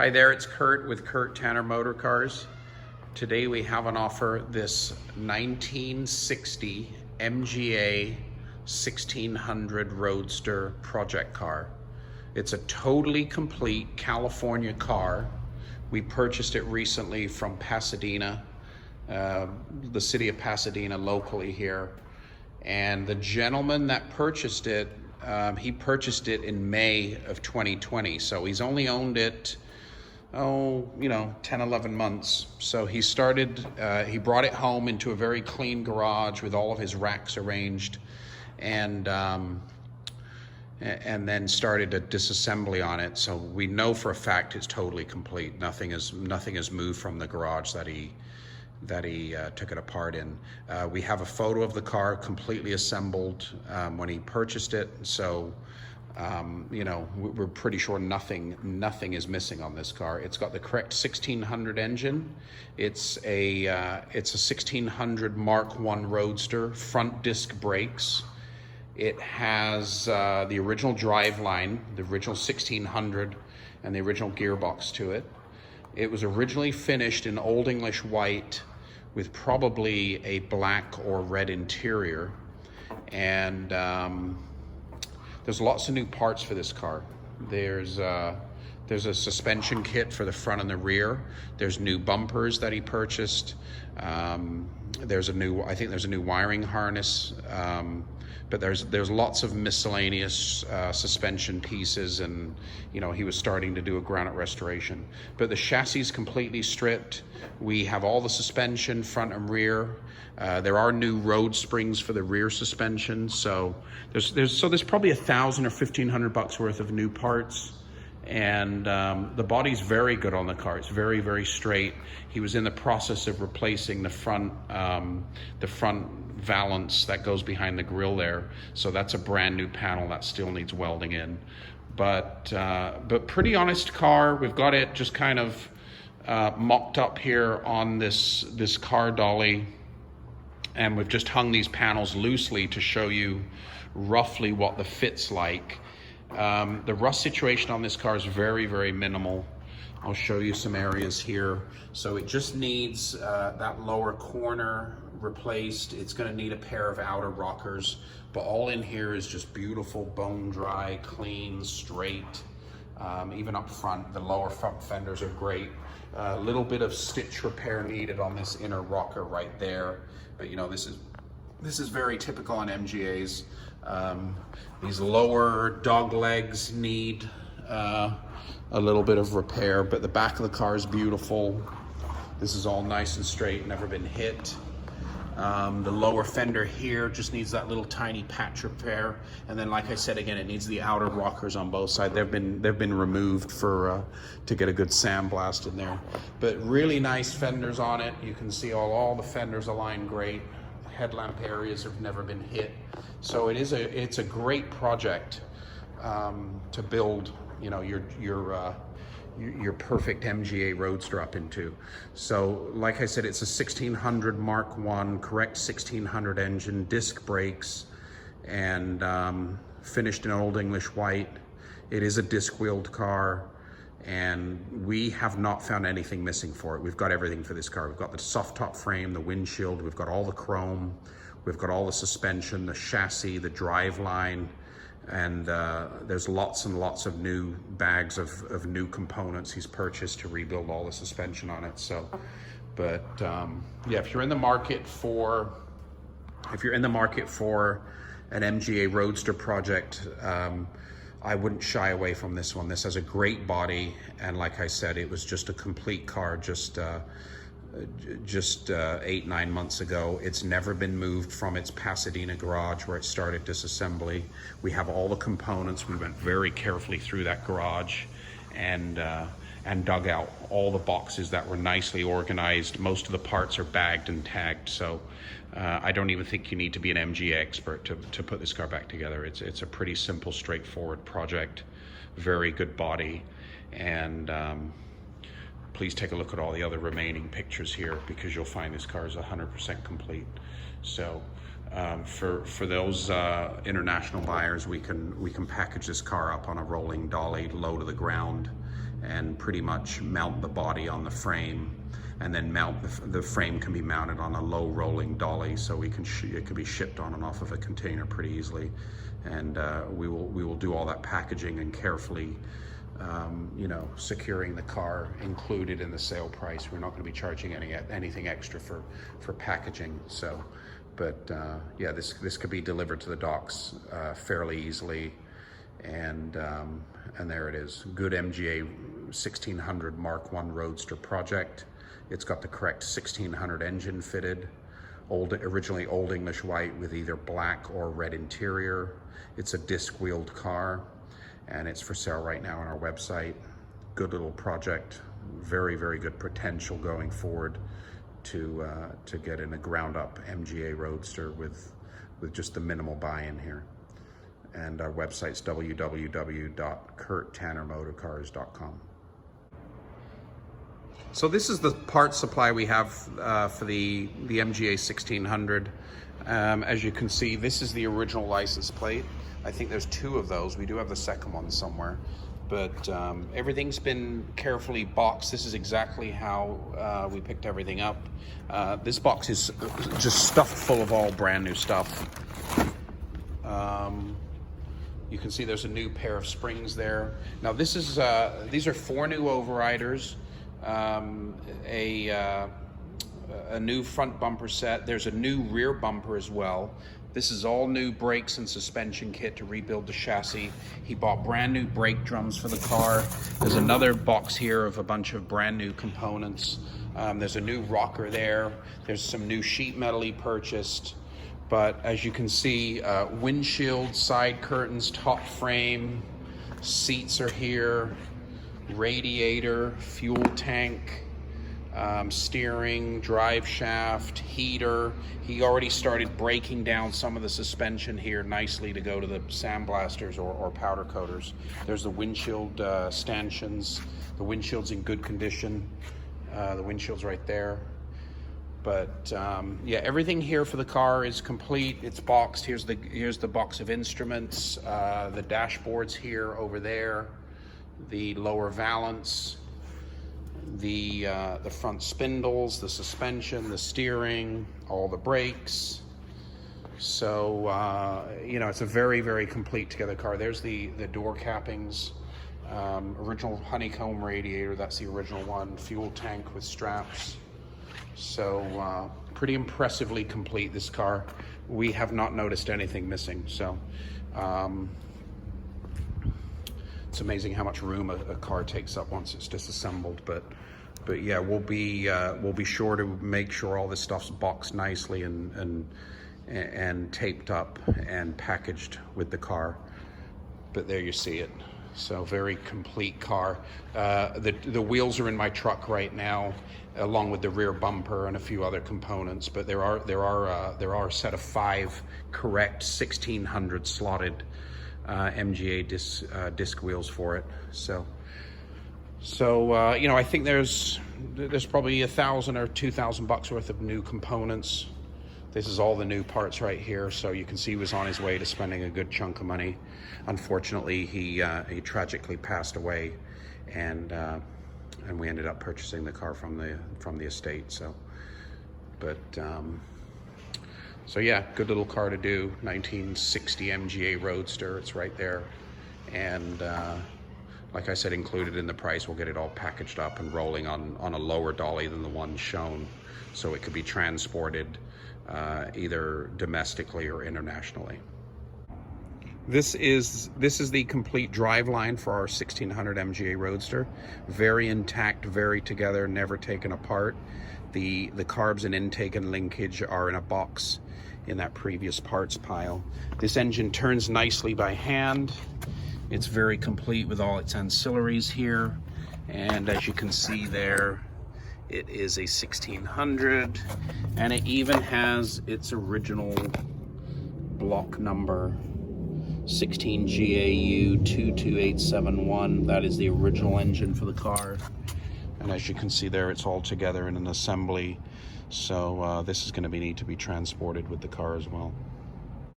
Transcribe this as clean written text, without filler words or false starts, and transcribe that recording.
Hi there, it's Kurt with Kurt Tanner Motor Cars. Today we have on offer this 1960 MGA 1600 Roadster project car. It's a totally complete California car. We purchased it recently from Pasadena, the city of Pasadena, locally here. And the gentleman that purchased it, he purchased it in May of 2020. So he's only owned it 10, 11 months. So he brought it home into a very clean garage with all of his racks arranged, and then started a disassembly on it. So we know for a fact it's totally complete. Nothing has moved from the garage that he took it apart in. We have a photo of the car completely assembled when he purchased it. So we're pretty sure nothing is missing on this car. It's got the correct 1600 engine. It's a 1600 Mark I Roadster, front disc brakes. It has the original driveline, the original 1600, and the original gearbox to it. It was originally finished in Old English white with probably a black or red interior, and there's lots of new parts for this car. There's a suspension kit for the front and the rear. There's new bumpers that he purchased. I think there's a new wiring harness. But there's lots of miscellaneous suspension pieces, and he was starting to do a granite restoration. But the chassis is completely stripped. We have all the suspension, front and rear. There are new road springs for the rear suspension. So there's probably $1,000 or $1,500 worth of new parts. And the body's very good on the car. It's very, very straight. He was in the process of replacing the front valance that goes behind the grille there. So that's a brand new panel that still needs welding in. But pretty honest car. We've got it just kind of mocked up here on this car dolly, and we've just hung these panels loosely to show you roughly what the fit's like. The rust situation on this car is very, very minimal. I'll show you some areas here. So it just needs that lower corner replaced. It's going to need a pair of outer rockers, but all in here is just beautiful, bone dry, clean, straight. Even up front, the lower front fenders are great. A little bit of stitch repair needed on this inner rocker right there, but this is very typical on MGAs. These lower dog legs need a little bit of repair, but the back of the car is beautiful. This is all nice and straight, never been hit. The lower fender here just needs that little tiny patch repair, and then, like I said again, it needs the outer rockers on both sides. They've been removed to get a good sandblast in there. But really nice fenders on it. You can see all the fenders align great. Headlamp areas have never been hit. So it's a great project to build your perfect MGA Roadster up into. So like I said, it's a 1600 Mark I, correct 1600 engine, disc brakes, and finished in Old English white. It is a disc wheeled car, and we have not found anything missing for it. We've got everything for this car. We've got the soft top frame, the windshield, we've got all the chrome, we've got all the suspension, the chassis, the drive line, and there's lots and lots of new bags of new components he's purchased to rebuild all the suspension on it. So, but yeah, if you're in the market for an MGA Roadster project, I wouldn't shy away from this one. This has a great body, and like I said, it was just a complete car just 8-9 months ago. It's never been moved from its Pasadena garage where it started disassembly. We have all the components. We went very carefully through that garage and dug out all the boxes that were nicely organized. Most of the parts are bagged and tagged, so I don't even think you need to be an MGA expert to put this car back together. It's a pretty simple, straightforward project. Very good body, and please take a look at all the other remaining pictures here, because you'll find this car is 100% complete. So for those international buyers, we can package this car up on a rolling dolly, low to the ground, and pretty much mount the body on the frame, and then mount the frame can be mounted on a low rolling dolly, so it can be shipped on and off of a container pretty easily. And we will do all that packaging and carefully, you know, securing the car included in the sale price. We're not going to be charging anything extra for packaging. So, but yeah, this could be delivered to the docks fairly easily. And there it is. Good MGA 1600 Mark I Roadster project. It's got the correct 1600 engine fitted, originally Old English white with either black or red interior. It's a disc-wheeled car, and it's for sale right now on our website. Good little project, very, very good potential going forward to get in a ground-up MGA Roadster with just the minimal buy-in here. And our website's www.kurttannermotorcars.com. So this is the part supply we have for the MGA 1600. As you can see, this is the original license plate. I think there's 2 of those. We do have the second one somewhere, but everything's been carefully boxed. This is exactly how we picked everything up. This box is just stuffed full of all brand new stuff. You can see there's a new pair of springs there. Now this is these are 4 new overriders. A new front bumper set. There's a new rear bumper as well. This is all new brakes and suspension kit to rebuild the chassis. He bought brand new brake drums for the car. There's another box here of a bunch of brand new components. There's a new rocker there. There's some new sheet metal he purchased. But as you can see, windshield, side curtains, top frame, seats are here, radiator, fuel tank, steering, drive shaft, heater. He already started breaking down some of the suspension here nicely to go to the sandblasters or powder coaters. There's the windshield stanchions. The windshield's in good condition. The windshield's right there. But yeah, everything here for the car is complete. It's boxed. Here's the box of instruments. The dashboard's here, over there. The lower valance, the front spindles, the suspension, the steering, all the brakes. So you know, it's a very, very complete together car. There's the door cappings, original honeycomb radiator. That's the original one. Fuel tank with straps. So pretty impressively complete, this car. We have not noticed anything missing. So it's amazing how much room a car takes up once it's disassembled. But yeah, we'll be sure to make sure all this stuff's boxed nicely and taped up and packaged with the car. But there you see it. So very complete car. The wheels are in my truck right now, along with the rear bumper and a few other components. But there are a set of 5 correct 1600 slotted MGA disc wheels for it. So you know, I think there's probably $1,000 or $2,000 worth of new components. This is all the new parts right here. So you can see he was on his way to spending a good chunk of money. Unfortunately, he tragically passed away, and we ended up purchasing the car from the estate. So, but so yeah, good little car to do. 1960 MGA Roadster. It's right there, and like I said, included in the price. We'll get it all packaged up and rolling on a lower dolly than the one shown, so it could be transported either domestically or internationally. This is the complete driveline for our 1600 MGA Roadster. Very intact, very together, never taken apart. The carbs and intake and linkage are in a box in that previous parts pile. This engine turns nicely by hand. It's very complete with all its ancillaries here. And as you can see there, it is a 1600, and it even has its original block number, 16 GAU 22871. That is the original engine for the car. And as you can see there, it's all together in an assembly. So this is going to need to be transported with the car as well.